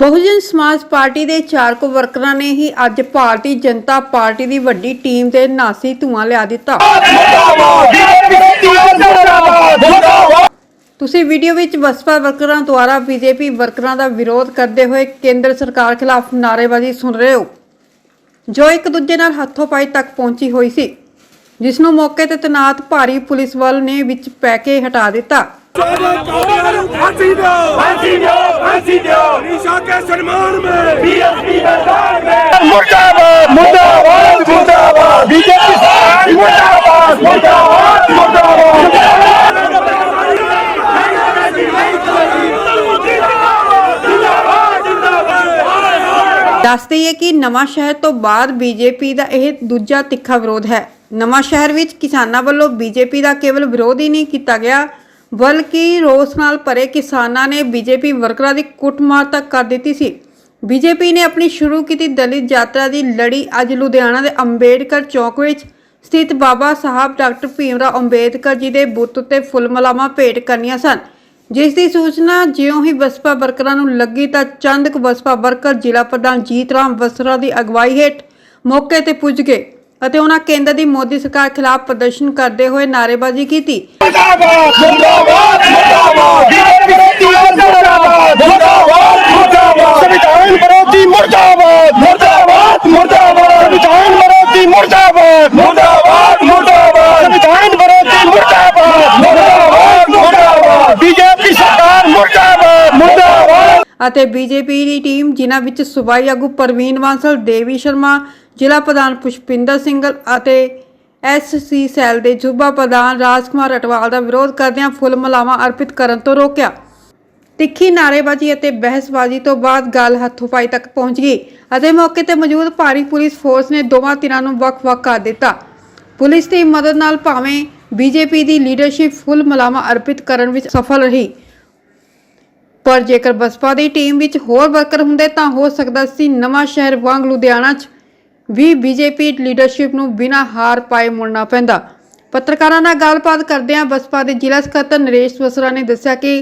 Bahujan Samaj party के 4 को वर्करां ने ही अज भारतीय जनता पार्टी की वड्डी टीम के नासी धुआं लिया दिता। तुसी वीडियो विच बसपा वर्करां द्वारा बीजेपी वर्करां का विरोध करते हुए केंद्र सरकार खिलाफ नारेबाजी सुन रहे हो, जो एक दूजे नाल हथों पाई तक पहुंची हुई सी, जिसनों मौके ते तैनात भारी पुलिस बल ने विच पै के हटा दिता। दस दईए कि नवां शहर तो बाद बीजेपी का यह दूजा तिखा विरोध है। नवां शहर विच किसानां वल्लों बीजेपी का केवल विरोध ही नहीं किया गया, बल्कि रोस नाल भरे किसानां ने बीजेपी वर्करां की कुटमार तक कर दी सी। बीजेपी ने अपनी शुरू की दलित यात्रा की लड़ी अज लुधियाना के अंबेडकर चौक विच स्थित बाबा साहब डॉक्टर भीमराव अंबेडकर जी के बुत उत्ते फुल मलावां भेंट करनियां सन, जिस दी सूचना ज्यों ही बसपा वर्करां नूं लगी तां चंद क बसपा वर्कर जिला प्रधान जीत राम वसरा की अगवाई हेठ मौके ते पुज गए ਅਤੇ ਉਹਨਾਂ केंद्र की मोदी सरकार खिलाफ प्रदर्शन करते हुए नारेबाजी की। बीजेपी की टीम जिन्हां विच सूबाई आगू परवीन बांसल, देवी शर्मा, जिला प्रधान पुष्पिंदर सिंघल और SC सैल के सूबा प्रधान राजकुमार अटवाल का विरोध करदियां फुल मलावां अर्पित करन तो रोकिया। तिखी नारेबाजी और बहसबाजी तो बाद गल हथों-पाई तक पहुंच गई और मौके पर मौजूद भारी पुलिस फोर्स ने दोवां धिरां नूं वख-वख कर दिता। पुलिस की मदद नाल भावें बीजेपी की लीडरशिप फुल मलावां अर्पित करन विच सफल रही, पर जेकर बसपा की टीम विच होर वर्कर हुंदे तां हो सकदा सी नवां शहर वांग लुधियाना च भी बीजेपी लीडरशिप नूं बिना हार पाए मुड़ना पैंदा। पत्रकारां नाल गलबात करदिआं बसपा के जिला सकत्तर नरेश वसरा ने दस्सिया कि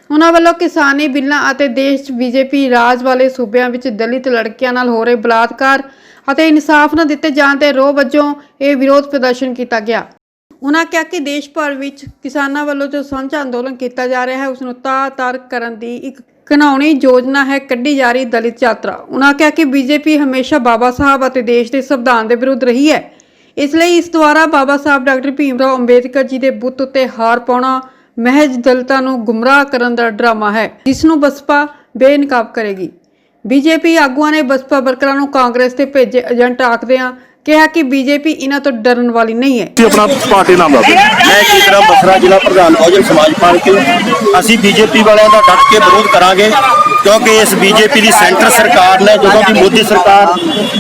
उन्हां वल्लों किसानी बिल्लां अते देश च बीजेपी राज वाले सूबिਆਂ विच दलित लड़कियां नाल हो रहे बलात्कार अते इंसाफ न दिते जाण ते रोह वजों यह विरोध प्रदर्शन किया गया। उन्होंने कहा कि देश भर में किसानों वालों जो साझा अंदोलन किया जा रहा है उसनूं तार करन दी एक घिनौनी योजना है कढ़ी जा रही दलित यात्रा। उन्होंने कहा कि बीजेपी हमेशा बाबा साहब और देश के संविधान के विरुद्ध रही है, इसलिए इस द्वारा बाबा साहब डॉक्टर भीमराव अंबेडकर जी के बुत उत्ते हार पाउणा महज दलितां नूं गुमराह करन दा ड्रामा है, जिसनूं बसपा बेनकाब करेगी। बीजेपी आगुआं ने बसपा वर्करां नूं कांग्रेस ते भेजे एजेंट आखदिआं कहा कि बीजेपी इन्हां तो डरन वाली नहीं है। अपना पार्टी नाम मैं जीत राम वसरा जिला प्रधान बहुजन समाज पार्टी। असी बीजेपी वालों का डट के विरोध करांगे, क्योंकि इस बीजेपी की सेंटर सरकार ने जो की मोदी सरकार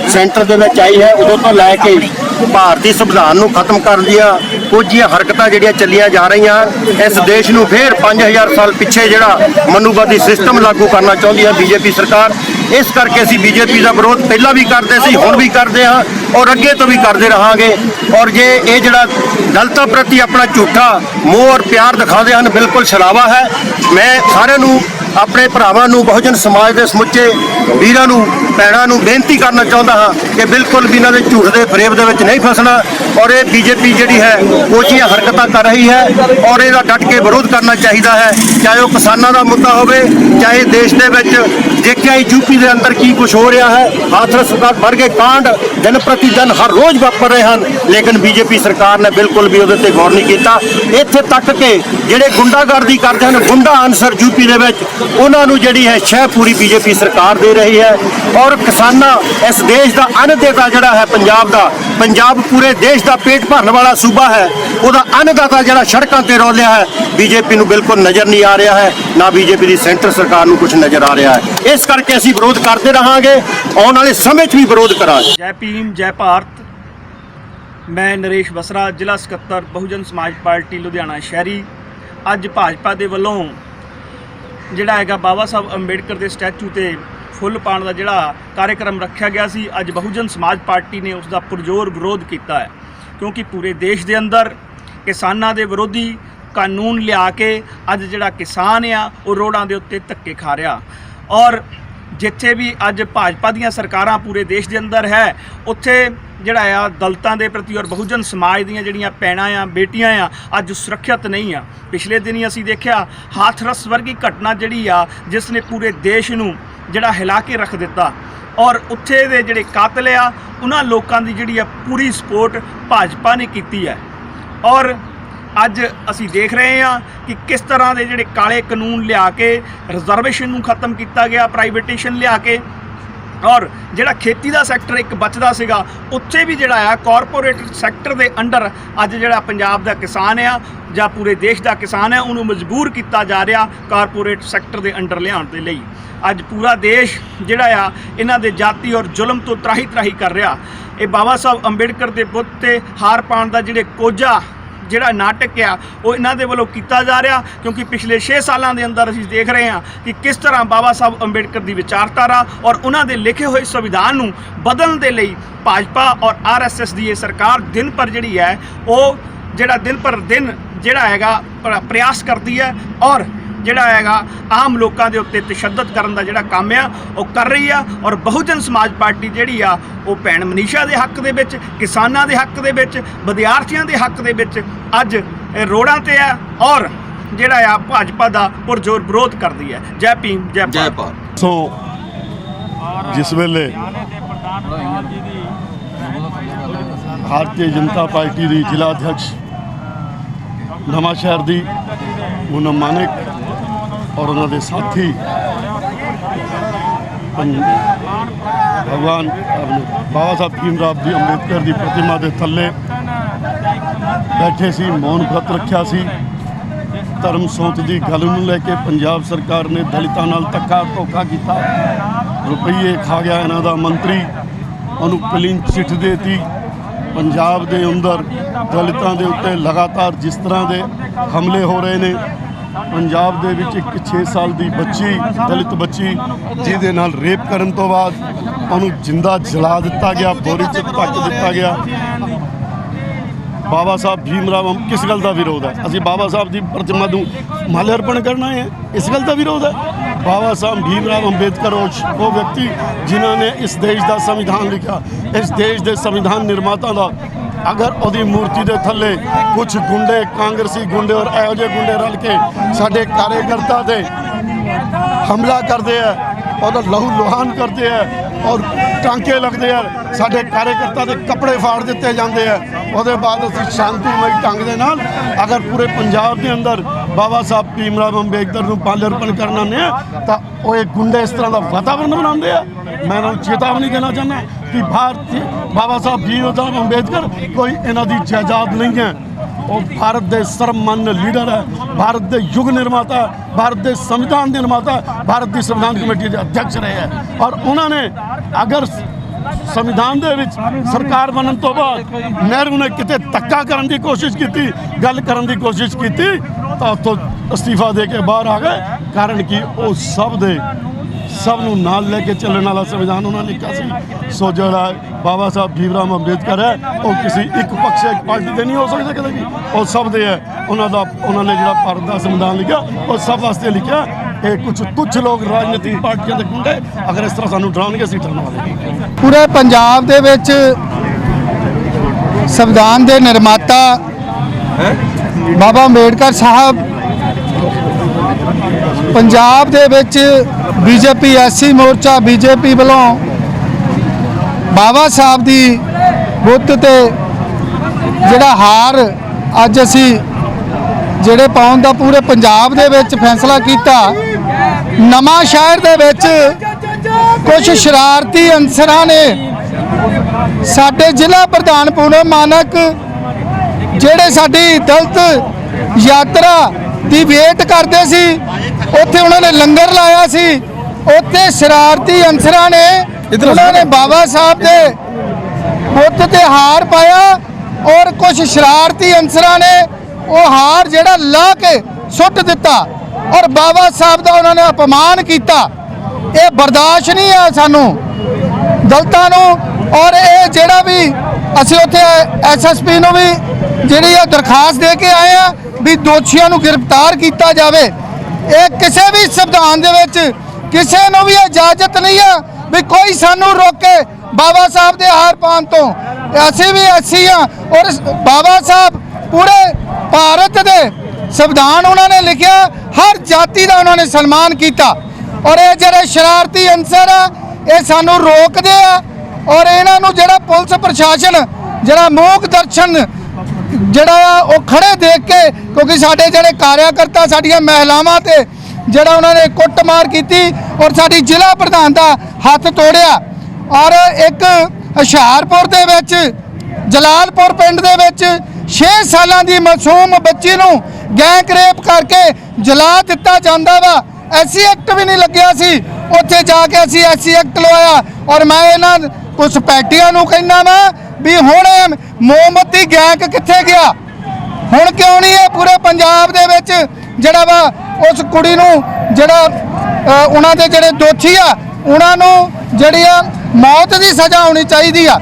सेंटर दे विच आई है उदों तो लैके भारतीय संविधान नूं खत्म कर दिया कुछ हरकतां जिहड़ियां चलियां जा रहीआं, इस देश नूं फिर 5000 साल पिछे जिहड़ा मनुवादी सिस्टम लागू करना चाहुंदी है बीजेपी सरकार। इस करके असीं बीजेपी का विरोध पहला भी करते सी, हुण भी करते हैं और अगे तो भी करते रहांगे। और जे ये जिहड़ा दलितां प्रति अपना झूठा मोह और प्यार दिखाते हैं बिल्कुल छलावा है। मैं सारे नूं अपने भरावां नूं बहुजन समाज के समुचे वीरां नूं भैणां नूं बेनती करना चाहुंदा हाँ कि बिल्कुल भी इन्हां दे झूठ के फरेब दे विच नहीं फसना। और ये बीजेपी जिहड़ी है ओछियां हरकतां कर रही है और इसदा डट के विरोध करना चाहिए है, चाहे वह किसानां दा मुद्दा होवे, चाहे देश दे विच देखिया यूपी के अंदर की कुछ हो रहा है। हाथरस वर्गे कांड दिन प्रति दिन हर रोज़ वापर रहे हैं, लेकिन बीजेपी सरकार ने बिल्कुल भी उहदे ते गौर नहीं किया। इत्थे तक के जिहड़े गुंडागर्दी करते हैं गुंडा अनसर यूपी दे विच उन्हां नूं जिहड़ी है शह पूरी बीजेपी सरकार दे रही है। और किसानां इस देश का अन्नदाता जिहड़ा है पंजाब पूरे देश का पेट भरन वाला सूबा है, उहदा अन्नदाता जिहड़ा सड़कों ते रोलिया है बीजेपी नूं बिल्कुल नज़र नहीं आ रहा है, ना बीजेपी की सेंटर सरकार नूं कुछ नज़र आ रहा है। इस करके असीं विरोध करते रहांगे, आने वाले समय भी विरोध करांगे। जय भीम जय भारत। मैं नरेश वसरा जिला सकत्तर बहुजन समाज पार्टी लुधियाना शहरी। अज भाजपा के वलों जिहड़ा हैगा बाबा साहब अंबेडकर के स्टैचू ते फुल पाउण दा जिहड़ा कार्यक्रम रखा गया सी, अज बहुजन समाज पार्टी ने उसका पुरजोर विरोध किया है, क्योंकि पूरे देश के अंदर किसानां दे विरोधी कानून लिया के अज जिहड़ा किसान आ वो रोडां दे उत्ते धक्के खा रहा। और ਜਿੱਥੇ ਵੀ ਅੱਜ ਭਾਜਪਾ ਦੀਆਂ ਸਰਕਾਰਾਂ ਪੂਰੇ ਦੇਸ਼ ਦੇ ਅੰਦਰ ਹੈ ਉੱਥੇ ਜਿਹੜਾ ਆ ਦਲਿਤਾਂ ਦੇ ਪ੍ਰਤੀ ਔਰ ਬਹੁਜਨ ਸਮਾਜ ਦੀਆਂ ਜਿਹੜੀਆਂ ਭੈਣਾਂ ਆ ਬੇਟੀਆਂ ਆ ਅੱਜ ਸੁਰੱਖਿਅਤ ਨਹੀਂ ਆ। ਪਿਛਲੇ ਦਿਨੀ ਅਸੀਂ ਦੇਖਿਆ ਹਾਥਰਸ ਵਰਗੀ ਘਟਨਾ ਜਿਹੜੀ ਆ ਜਿਸ ਨੇ ਪੂਰੇ ਦੇਸ਼ ਨੂੰ ਜਿਹੜਾ ਹਿਲਾ ਕੇ ਰੱਖ ਦਿੱਤਾ ਔਰ ਉੱਥੇ ਦੇ ਜਿਹੜੇ ਕਾਤਲ ਆ ਉਹਨਾਂ ਲੋਕਾਂ ਦੀ ਜਿਹੜੀ ਆ ਪੂਰੀ ਸਪੋਰਟ ਭਾਜਪਾ ਨੇ ਕੀਤੀ ਹੈ। ਔਰ ਅੱਜ ਅਸੀਂ ਦੇਖ ਰਹੇ ਹਾਂ ਕਿ ਕਿਸ ਤਰ੍ਹਾਂ ਦੇ ਜਿਹੜੇ ਕਾਲੇ ਕਾਨੂੰਨ ਲਿਆ ਕੇ ਰਿਜ਼ਰਵੇਸ਼ਨ ਨੂੰ ਖਤਮ ਕੀਤਾ ਗਿਆ, ਪ੍ਰਾਈਵੇਟੇਸ਼ਨ ਲਿਆ ਕੇ, ਔਰ ਜਿਹੜਾ ਖੇਤੀ ਦਾ ਸੈਕਟਰ ਇੱਕ ਬਚਦਾ ਸੀਗਾ ਉੱਥੇ ਵੀ ਜਿਹੜਾ ਆ ਕਾਰਪੋਰੇਟ ਸੈਕਟਰ ਦੇ ਅੰਡਰ ਅੱਜ ਜਿਹੜਾ ਪੰਜਾਬ ਦਾ ਕਿਸਾਨ ਆ ਜਾਂ ਪੂਰੇ ਦੇਸ਼ ਦਾ ਕਿਸਾਨ ਹੈ ਉਹਨੂੰ ਮਜਬੂਰ ਕੀਤਾ ਜਾ ਰਿਹਾ ਕਾਰਪੋਰੇਟ ਸੈਕਟਰ ਦੇ ਅੰਡਰ ਲਿਆਉਣ ਦੇ ਲਈ। ਅੱਜ ਪੂਰਾ ਦੇਸ਼ ਜਿਹੜਾ ਆ ਇਹਨਾਂ ਦੇ ਜਾਤੀ ਔਰ ਜ਼ੁਲਮ ਤੋਂ ਤਰਾਹੀ ਕਰ ਰਿਹਾ। ਇਹ ਬਾਬਾ ਸਾਹਿਬ ਅੰਬੇਡਕਰ ਦੇ ਬੁੱਤ ਤੇ ਹਾਰ ਪਾਉਣ ਦਾ ਜਿਹੜੇ ਕੋਝਾ ਜਿਹੜਾ ਨਾਟਕ ਆ ਉਹ ਇਹਨਾਂ ਦੇ ਵੱਲੋਂ ਕੀਤਾ ਜਾ ਰਿਹਾ, ਕਿਉਂਕਿ ਪਿਛਲੇ 6 ਸਾਲਾਂ ਦੇ ਅੰਦਰ ਅਸੀਂ ਦੇਖ ਰਹੇ ਹਾਂ ਕਿ ਕਿਸ ਤਰ੍ਹਾਂ ਬਾਬਾ ਸਾਹਿਬ ਅੰਬੇਡਕਰ ਦੀ ਵਿਚਾਰਧਾਰਾ ਔਰ ਉਹਨਾਂ ਦੇ ਲਿਖੇ ਹੋਏ ਸੰਵਿਧਾਨ ਨੂੰ ਬਦਲਣ ਦੇ ਲਈ ਭਾਜਪਾ ਔਰ RSS ਦੀ ਇਹ ਸਰਕਾਰ ਦਿਨ ਪਰ ਜਿਹੜੀ ਹੈ ਉਹ ਜਿਹੜਾ ਦਿਨ ਪਰ ਦਿਨ ਜਿਹੜਾ ਹੈਗਾ ਪ੍ਰਯਾਸ ਕਰਦੀ ਹੈ ਔਰ ਜਿਹੜਾ ਹੈਗਾ ਆਮ ਲੋਕਾਂ ਦੇ ਉੱਤੇ ਤਸ਼ੱਦਦ ਕਰਨ ਦਾ ਜਿਹੜਾ ਕੰਮ ਆ ਉਹ ਕਰ ਰਹੀ ਆ। ਔਰ ਬਹੁਜਨ ਸਮਾਜ ਪਾਰਟੀ ਜਿਹੜੀ ਆ ਉਹ ਭੈਣ ਮਨੀਸ਼ਾ ਦੇ ਹੱਕ ਦੇ ਵਿੱਚ, ਕਿਸਾਨਾਂ ਦੇ ਹੱਕ ਦੇ ਵਿੱਚ, ਵਿਦਿਆਰਥੀਆਂ ਦੇ ਹੱਕ ਦੇ ਵਿੱਚ ਅੱਜ ਰੋਡਾਂ ਤੇ ਆ ਔਰ ਜਿਹੜਾ ਆ ਭਾਜਪਾ ਦਾ ਪੁਰਜ਼ੋਰ ਵਿਰੋਧ ਕਰਦੀ ਹੈ। ਜੈ ਭੀਮ ਜੈ ਭਾਰਤ। ਸੋ ਜਿਸ ਵੇਲੇ ਭਾਰਤੀ ਜਨਤਾ ਪਾਰਟੀ ਦੀ ਜ਼ਿਲ੍ਹਾ ਅਧਿਕਸ਼ ਨਵਾਂਸ਼ਹਿਰ ਦੀ ਪੂਨਮ ਮਾਨਿਕ ਔਰ ਉਹਨਾਂ ਦੇ ਸਾਥੀ ਭਗਵਾਨ ਬਾਬਾ ਸਾਹਿਬ ਭੀਮਰਾਵ ਜੀ ਅੰਬੇਦਕਰ ਦੀ ਪ੍ਰਤਿਮਾ ਦੇ ਥੱਲੇ ਬੈਠੇ ਸੀ, ਮੌਨ ਵਰਤ ਰੱਖਿਆ ਸੀ। ਧਰਮ ਸੋਚ ਦੀ ਗੱਲ ਨੂੰ ਲੈ ਕੇ ਪੰਜਾਬ ਸਰਕਾਰ ਨੇ ਦਲਿਤਾਂ ਨਾਲ ਧੋਖਾ ਕੀਤਾ, ਰੁਪਈਏ ਖਾ ਗਿਆ ਇਹਨਾਂ ਦਾ ਮੰਤਰੀ, ਉਹਨੂੰ ਕਲੀਨ ਚਿੱਠ ਦੇਤੀ। ਪੰਜਾਬ ਦੇ ਅੰਦਰ ਦਲਿਤਾਂ ਦੇ ਉੱਤੇ ਲਗਾਤਾਰ ਜਿਸ ਤਰ੍ਹਾਂ ਦੇ ਹਮਲੇ ਹੋ ਰਹੇ ਨੇ, ਪੰਜਾਬ ਦੇ ਵਿੱਚ ਇੱਕ 6 ਸਾਲ ਦੀ ਬੱਚੀ, ਦਲਿਤ ਬੱਚੀ ਜਿਹਦੇ ਨਾਲ ਰੇਪ ਕਰਨ ਤੋਂ ਬਾਅਦ ਉਹਨੂੰ ਜਿੰਦਾ ਜਲਾ ਦਿੱਤਾ ਗਿਆ, ਬੋਰੀ 'ਚ ਧੱਕ ਦਿੱਤਾ ਗਿਆ। ਬਾਬਾ ਸਾਹਿਬ ਭੀਮਰਾਵ ਕਿਸ ਗੱਲ ਦਾ ਵਿਰੋਧ ਹੈ? ਅਸੀਂ ਬਾਬਾ ਸਾਹਿਬ ਦੀ ਪ੍ਰਤਿਮਾ ਨੂੰ ਮਾਲੇ ਅਰਪਣ ਕਰਨਾ ਹੈ, ਇਸ ਗੱਲ ਦਾ ਵਿਰੋਧ ਹੈ? ਬਾਬਾ ਸਾਹਿਬ ਭੀਮਰਾਵ ਅੰਬੇਦਕਰ ਉਹ ਵਿਅਕਤੀ ਜਿਨ੍ਹਾਂ ਨੇ ਇਸ ਦੇਸ਼ ਦਾ ਸੰਵਿਧਾਨ ਲਿਖਿਆ, ਇਸ ਦੇਸ਼ ਦੇ ਸੰਵਿਧਾਨ ਨਿਰਮਾਤਾ ਦਾ ਅਗਰ ਉਹਦੀ ਮੂਰਤੀ ਦੇ ਥੱਲੇ ਕੁਝ ਗੁੰਡੇ, ਕਾਂਗਰਸੀ ਗੁੰਡੇ ਔਰ ਇਹੋ ਜਿਹੇ ਗੁੰਡੇ ਰਲ ਕੇ ਸਾਡੇ ਕਾਰਜਕਰਤਾ ਤੇ ਹਮਲਾ ਕਰਦੇ ਆ, ਉਹਦਾ ਲਹੂ ਲੁਹਾਨ ਕਰਦੇ ਆ ਔਰ ਟਾਂਕੇ ਲੱਗਦੇ ਆ, ਸਾਡੇ ਕਾਰਜਕਰਤਾ ਦੇ ਕੱਪੜੇ ਫਾੜ ਦਿੱਤੇ ਜਾਂਦੇ ਆ। ਉਹਦੇ ਬਾਅਦ ਅਸੀਂ ਸ਼ਾਂਤੀਮਈ ਢੰਗ ਦੇ ਨਾਲ ਅਗਰ ਪੂਰੇ ਪੰਜਾਬ ਦੇ ਅੰਦਰ ਬਾਬਾ ਸਾਹਿਬ ਭੀਮਰਾਵ ਅੰਬੇਦਕਰ ਨੂੰ ਮਾਲਿਆਰਪਣ ਕਰਨਾ ਨੇ ਤਾਂ ਉਹ ਇਹ ਗੁੰਡੇ ਇਸ ਤਰ੍ਹਾਂ ਦਾ ਵਾਤਾਵਰਨ ਬਣਾਉਂਦੇ ਆ। ਮੈਂ ਇਹਨਾਂ ਨੂੰ ਚੇਤਾਵਨੀ ਦੇਣਾ ਚਾਹੁੰਦਾ ਕਿ ਬਾਬਾ ਸਾਹਿਬ ਭੀਮਰਾਵ ਅੰਬੇਦਕਰ ਕੋਈ ਇਹਨਾਂ ਦੀ ਜਾਇਦਾਦ ਨਹੀਂ ਹੈ। ਉਹ ਭਾਰਤ ਦੇ ਸਰਵਮਾन्य ਲੀਡਰ ਹੈ, ਭਾਰਤ ਦੇ ਯੁੱਗ ਨਿਰਮਾਤਾ, ਭਾਰਤ ਦੇ ਸੰਵਿਧਾਨ ਦੇ ਨਿਰਮਾਤਾ, ਭਾਰਤ ਦੀ ਸੰਵਿਧਾਨ ਕਮੇਟੀ ਦੇ ਅਧਿਕਸ਼ ਰਹੇ ਹੈ ਔਰ ਉਹਨਾਂ ਨੇ ਅਗਰ ਸੰਵਿਧਾਨ ਦੇ ਵਿੱਚ ਸਰਕਾਰ ਬਣਨ ਤੋਂ ਬਾਅਦ ਨਹਿਰੂ ਨੇ ਕਿਤੇ ਧੱਕਾ ਕਰਨ ਦੀ ਕੋਸ਼ਿਸ਼ ਕੀਤੀ, ਗੱਲ ਕਰਨ ਦੀ ਕੋਸ਼ਿਸ਼ ਕੀਤੀ ਤਾਂ ਉੱਥੋਂ ਅਸਤੀਫਾ ਦੇ ਕੇ ਬਾਹਰ ਆ ਗਏ, ਕਾਰਨ ਕਿ ਉਹ ਸਭ ਨੂੰ ਨਾਲ ਲੈ ਕੇ ਚੱਲਣ ਵਾਲਾ ਸੰਵਿਧਾਨ ਉਹਨਾਂ ਨੇ ਲਿਖਿਆ ਸੀ। ਸੋ ਜਿਹੜਾ ਬਾਬਾ ਸਾਹਿਬ ਭੀਮਰਾਵ ਅੰਬੇਦਕਰ ਹੈ ਉਹ ਕਿਸੇ ਇੱਕ ਪਕਸ਼ ਇੱਕ ਪਾਰਟੀ ਦੇ ਨਹੀਂ ਹੋ ਸਕਦਾ ਕਦੇ ਵੀ, ਉਹ ਸਭ ਦੇ ਹੈ। ਉਹਨਾਂ ਨੇ ਜਿਹੜਾ ਭਾਰਤ ਦਾ ਸੰਵਿਧਾਨ ਲਿਖਿਆ ਉਹ ਸਭ ਵਾਸਤੇ ਲਿਖਿਆ। ਇਹ ਕੁਝ ਲੋਕ ਰਾਜਨੀਤਿਕ ਪਾਰਟੀਆਂ ਦੇ ਗੁੰਡੇ ਅਗਰ ਇਸ ਤਰ੍ਹਾਂ ਸਾਨੂੰ ਡਰਾਉਣਗੇ ਅਸੀਂ ਡਰਨ ਵਾਲੇ। ਪੂਰੇ ਪੰਜਾਬ ਦੇ ਵਿੱਚ ਸੰਵਿਧਾਨ ਦੇ ਨਿਰਮਾਤਾ ਬਾਬਾ ਅੰਬੇਡਕਰ ਸਾਹਿਬ, ਪੰਜਾਬ ਦੇ ਵਿੱਚ ਬੀਜੇਪੀ ਐਸਸੀ ਮੋਰਚਾ ਬੀਜੇਪੀ ਵੱਲੋਂ ਬਾਬਾ ਸਾਹਿਬ ਦੀ ਬੁੱਤ ਤੇ ਜਿਹੜਾ ਹਾਰ ਅੱਜ ਅਸੀਂ ਜਿਹੜੇ ਪਾਉਣ ਦਾ ਪੂਰੇ ਪੰਜਾਬ ਦੇ ਵਿੱਚ ਫੈਸਲਾ ਕੀਤਾ। ਨਵਾਂ ਸ਼ਹਿਰ ਦੇ ਵਿੱਚ ਕੁਝ ਸ਼ਰਾਰਤੀ ਅਨਸਰਾਂ ਨੇ ਸਾਡੇ ਜ਼ਿਲ੍ਹਾ ਪ੍ਰਧਾਨ ਪੂਨਮ ਮਾਨਕ ਜਿਹੜੇ ਸਾਡੀ ਦਲਿਤ ਯਾਤਰਾ ਦੀ ਵੇਟ ਕਰਦੇ ਸੀ, ਉੱਥੇ ਉਹਨਾਂ ਨੇ ਲੰਗਰ ਲਾਇਆ ਸੀ। ਉੱਥੇ ਸ਼ਰਾਰਤੀ ਅਨਸਰਾਂ ਨੇ ਉਹਨਾਂ ਨੇ ਬਾਬਾ ਸਾਹਿਬ ਦੇ ਬੁੱਤ ਤੇ ਹਾਰ ਪਾਇਆ ਔਰ ਕੁਝ ਸ਼ਰਾਰਤੀ ਅਨਸਰਾਂ ਨੇ ਉਹ ਹਾਰ ਜਿਹੜਾ ਲਾ ਕੇ ਸੁੱਟ ਦਿੱਤਾ ਔਰ ਬਾਬਾ ਸਾਹਿਬ ਦਾ ਉਹਨਾਂ ਨੇ ਅਪਮਾਨ ਕੀਤਾ। ਇਹ ਬਰਦਾਸ਼ਤ ਨਹੀਂ ਹੈ ਸਾਨੂੰ ਦਲਿਤਾਂ ਨੂੰ। ਔਰ ਇਹ ਜਿਹੜਾ ਵੀ ਅਸੀਂ ਉੱਥੇ SSP ਨੂੰ ਵੀ ਜਿਹੜੀ ਇਹ ਦਰਖਾਸਤ ਦੇ ਕੇ ਆਏ ਆ ਵੀ ਦੋਸ਼ੀਆਂ ਨੂੰ ਗ੍ਰਿਫਤਾਰ ਕੀਤਾ ਜਾਵੇ। ਇਹ ਕਿਸੇ ਵੀ ਸੰਵਿਧਾਨ ਦੇ ਵਿੱਚ ਕਿਸੇ ਨੂੰ ਵੀ ਇਜਾਜ਼ਤ ਨਹੀਂ ਆ ਵੀ ਕੋਈ ਸਾਨੂੰ ਰੋਕੇ ਬਾਬਾ ਸਾਹਿਬ ਦੇ ਹਾਰ ਪਾਉਣ ਤੋਂ। ਅਸੀਂ ਵੀ ਐਸੀ ਆ ਔਰ ਬਾਬਾ ਸਾਹਿਬ ਪੂਰੇ ਭਾਰਤ ਦੇ ਸੰਵਿਧਾਨ ਉਹਨਾਂ ਨੇ ਲਿਖਿਆ, ਹਰ ਜਾਤੀ ਦਾ ਉਹਨਾਂ ਨੇ ਸਨਮਾਨ ਕੀਤਾ। ਔਰ ਇਹ ਜਿਹੜੇ ਸ਼ਰਾਰਤੀ ਅਨਸਰ ਆ ਇਹ ਸਾਨੂੰ ਰੋਕਦੇ ਆ ਔਰ ਇਹਨਾਂ ਨੂੰ ਜਿਹੜਾ ਪੁਲਿਸ ਪ੍ਰਸ਼ਾਸਨ ਜਿਹੜਾ ਮੂਕ ਦਰਸ਼ਨ ਜਿਹੜਾ ਉਹ ਖੜੇ ਦੇਖ ਕੇ, ਕਿਉਂਕਿ ਸਾਡੇ ਜਿਹੜੇ ਕਾਰਿਆਕਰਤਾ ਸਾਡੀਆਂ ਮਹਿਲਾਵਾਂ ਤੇ ਜਿਹੜਾ ਉਹਨਾਂ ਨੇ ਕੁੱਟਮਾਰ ਕੀਤੀ ਔਰ ਸਾਡੀ ਜ਼ਿਲ੍ਹਾ ਪ੍ਰਧਾਨ ਦਾ ਹੱਥ ਤੋੜਿਆ। ਔਰ ਇੱਕ ਹੁਸ਼ਿਆਰਪੁਰ ਦੇ ਵਿੱਚ ਜਲਾਲਪੁਰ ਪਿੰਡ ਦੇ ਵਿੱਚ 6 ਸਾਲਾਂ ਦੀ ਮਾਸੂਮ ਬੱਚੀ ਨੂੰ ਗੈਂਗ ਰੇਪ ਕਰਕੇ ਜਲਾ ਦਿੱਤਾ ਜਾਂਦਾ ਵਾ। ਐਸੀ ਐਕਟ ਵੀ ਨਹੀਂ ਲੱਗਿਆ ਸੀ, ਉੱਥੇ ਜਾ ਕੇ ਅਸੀਂ ਐਸੀ ਐਕਟ ਲਵਾਇਆ। ਔਰ ਮੈਂ ਇਹਨਾਂ ਕੁਝ ਪੈਟੀਆਂ ਨੂੰ ਕਹਿੰਦਾ ਵਾ ਵੀ ਹੁਣ ਇਹ ਮੋਮਬੱਤੀ ਗੈਂਗ ਕਿੱਥੇ ਗਿਆ? ਹੁਣ ਕਿਉਂ ਨਹੀਂ ਇਹ ਪੂਰੇ ਪੰਜਾਬ ਦੇ ਵਿੱਚ ਜਿਹੜਾ ਵਾ ਉਸ ਕੁੜੀ ਨੂੰ ਜਿਹੜਾ ਉਹਨਾਂ ਦੇ ਜਿਹੜੇ ਦੋਸ਼ੀ ਆ ਉਹਨਾਂ ਨੂੰ ਜਿਹੜੀ ਆ ਮੌਤ ਦੀ ਸਜ਼ਾ ਹੋਣੀ ਚਾਹੀਦੀ ਆ।